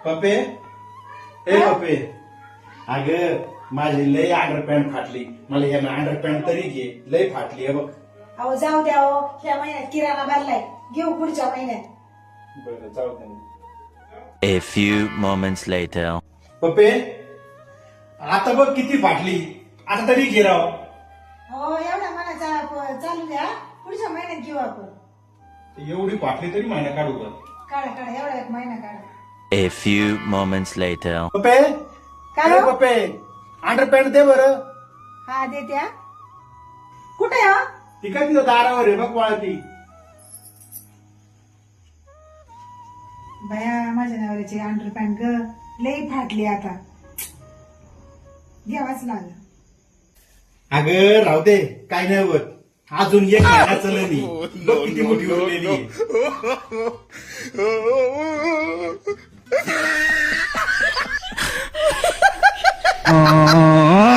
पप्पे ए पप्पे, अग माझी लय अंडरपॅन्ट फाटली, मला हे अंडरपॅन्ट तरी घे, लय फाटली आहे बघ. अहो जाऊ द्या हो, ह्या महिन्यात किराणा भरलाय, घेऊ पुढच्या महिन्यात. बरं जाऊ दे. A few moments later. पप्पे आता बघ किती फाटली, आता तरी घे राव. हो एवढा मला चालू द्या, पुढच्या महिन्यात घेऊ आपण. एवढी फाटली तरी महिना काढू का? काढा काढा, एवढा एक महिना काढा. A few moments later. पप्पे काय ए हो? पप्पे, अंडरपॅन्ट दे बरं. हा देत्या. कुठे हो? ती काय तिथं दारावर आहे बघ वाळती. बाया माझ्या नवऱ्याची अंडरपॅन्ट ग लई फाटली, आता घ्यावाच लागलं. अगं राहू दे, काय नाही होत, अजून एक महिना चलनी, बघ किती मोठी उरलेली आहे. Aww.